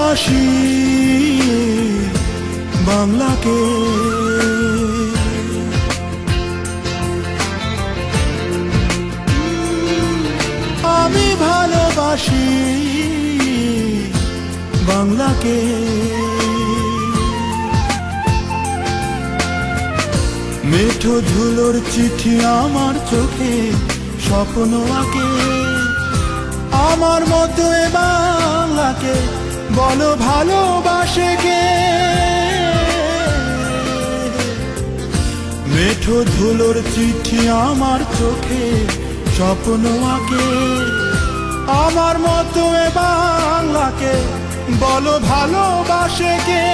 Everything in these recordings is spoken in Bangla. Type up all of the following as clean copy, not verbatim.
ভালোবাসি বাংলাকে। আমি ভালোবাসি বাংলাকে। মেঠো ধুলোর চিঠি আমার চোখে স্বপ্ন আঁকে। আমার মতো এ বাংলাকে বলো ভালোবাসে কে? মেঠো ধুলোর চিঠি আমার চোখে স্বপ্ন আঁকে। আমার মতো এ বাংলাকে বলো ভালোবাসে কে?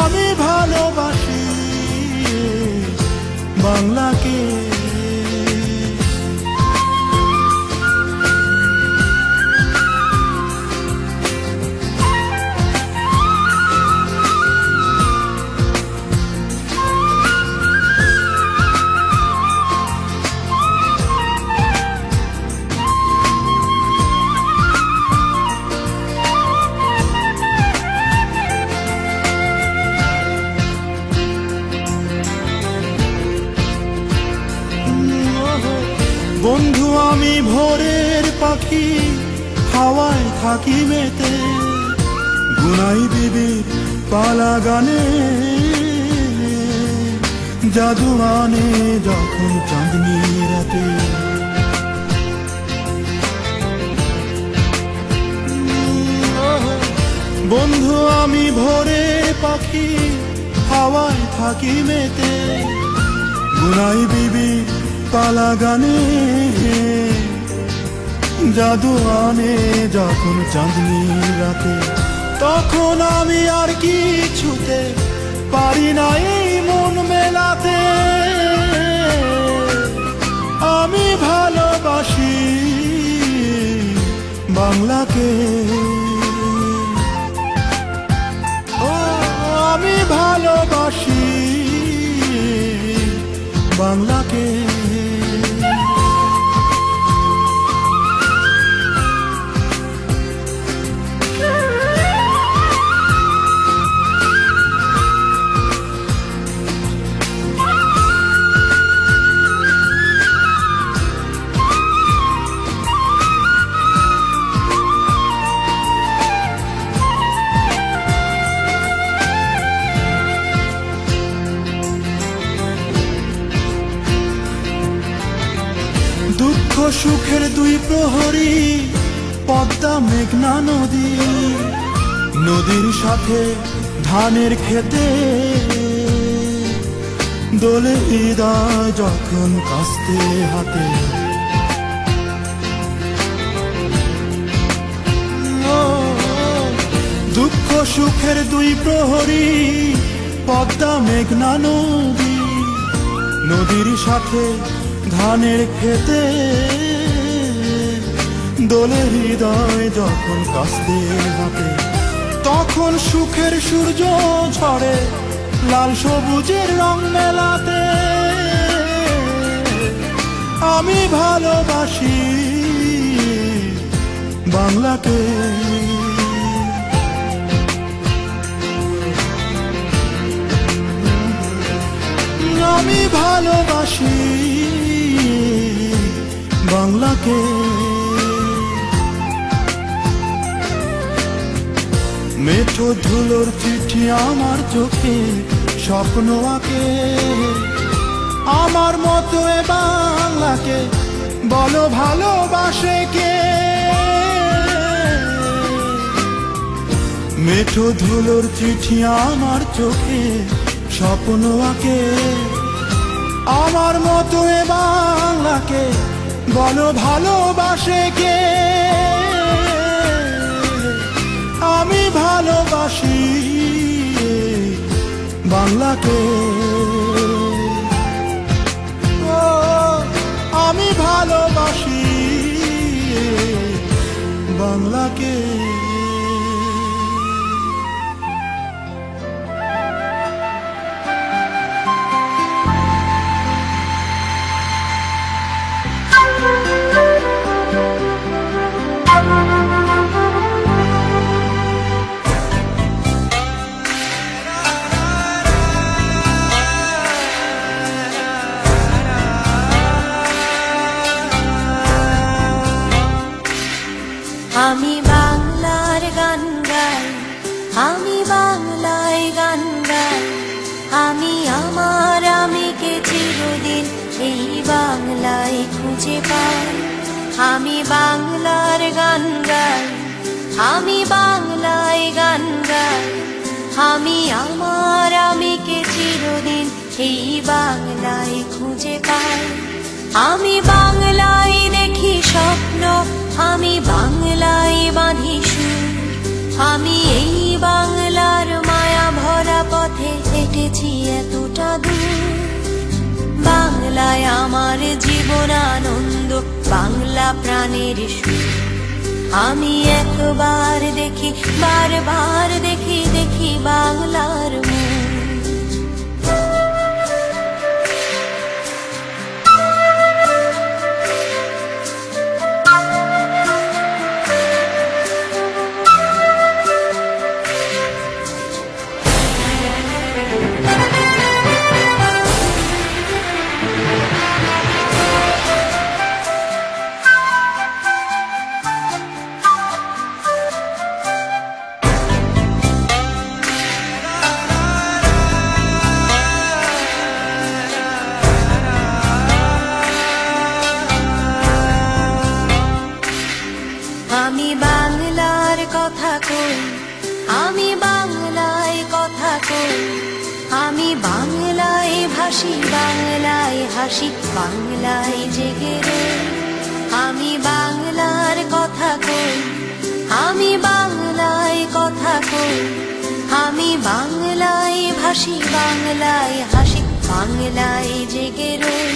আমি ভালোবাসি বাংলাকে। বন্ধু আমি ভোরের পাখি, হাওয়ায় থাকি মেতে, গুনাই বিবির পালা গানে জাদু আনে যখন চাঁদনি রাতে। বন্ধু আমি ভোরের পাখি, হাওয়ায় থাকি মেতে, গুনাই বিবির পালা গানে জাদু আনে যখন চাঁদনি রাতে। তখন আমি আর কিছুতে পারি না এই মন মেলাতে। আমি ভালোবাসি বাংলাকে। ও আমি ভালোবাসি বাংলাকে। দুঃখ সুখের দুই প্রহরী, পদ্মা মেঘনা নদী, নদীর সাথে ধানের খেতে দোলে হৃদয় যখন কাস্তে হাতে। দুঃখ সুখের দুই প্রহরী, পদ্মা মেঘনা নদী, নদীর সাথে ধানের খেতে দোলে হৃদয় যখন কাস্তে হাতে। তখন সুখের সূর্য ঝরে লাল সবুজের রং মেলাতে। আমি ভালোবাসি বাংলাকে। আমি ভালোবাসি বাংলাকে। মেঠো ধুলোর চিঠি আমার চোখে স্বপ্ন আঁকে। আমার মতো এ বাংলাকে বলো ভালোবাসে কে? মেঠো ধুলোর চিঠি আমার চোখে স্বপ্ন আঁকে। আমার মতো এ বাংলাকে বলো ভালোবাসে কে? আমি ভালোবাসি বাংলাকে। ও আমি ভালোবাসি বাংলাকে। আমি বাংলার গান গাই, আমি বাংলায় গান গাই, আমি আমার আমিকে চিরদিন এই বাংলায় খুঁজে পাই। আমি বাংলায় দেখি স্বপ্ন, আমি বাংলায় বাঁধি সুর, আমি এই বাংলার মায়া ভরা পথে হেঁটেছি এতটা দূর। বাংলায় আমার জীবন আনন্দ, বাংলা প্রাণের সুর। আমি একবার দেখি, বারবার দেখি, দেখি বাংলার মুখ। আমি বাংলার কথা কই, আমি বাংলায় কথা কই, আমি বাংলায় ভাসি, বাংলায় হাসি, বাংলায় জেগে রই। আমি বাংলার কথা কই, আমি বাংলায় কথা কই, আমি বাংলায় ভাসি, বাংলায় হাসি, বাংলায় জেগে রই।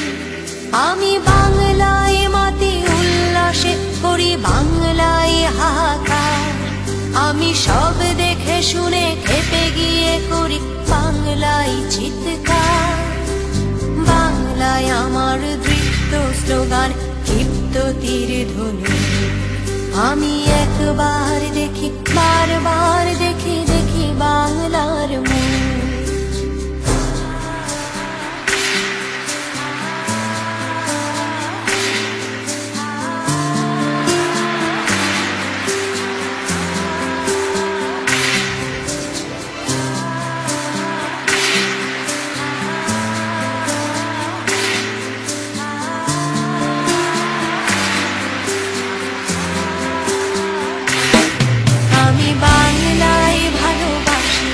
আমি বাংলায় মাতি উল্লাসে করি, বাংলায় হাহাকার। আমি সব দেখে শুনে খেপে গিয়ে করি বাংলায় চিৎকার। বাংলায় আমার দৃপ্ত স্লোগান, ক্ষিপ্ত তীর ধ্বনি। আমি একবার দেখি, বারবার দেখি, দেখি বাংলার মুখ। আমি বাংলায় ভালোবাসি,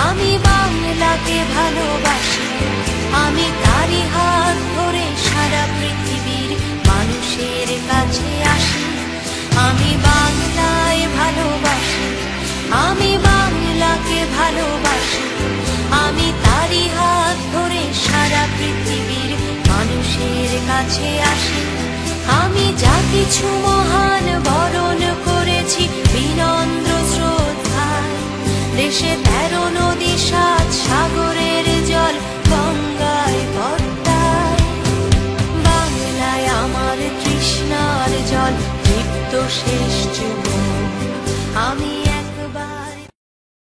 আমি বাংলাকে ভালোবাসি, আমি তারি হাত ধরে সারা পৃথিবীর মানুষের কাছে আসি। আমি বাংলায় ভালোবাসি, আমি বাংলাকে ভালোবাসি, আমি তারি হাত ধরে সারা পৃথিবীর মানুষের কাছে আসি। আমি যা কিছু মহান বরণ করেছি বিনম্র শ্রদ্ধায়, দেশে 13 নদী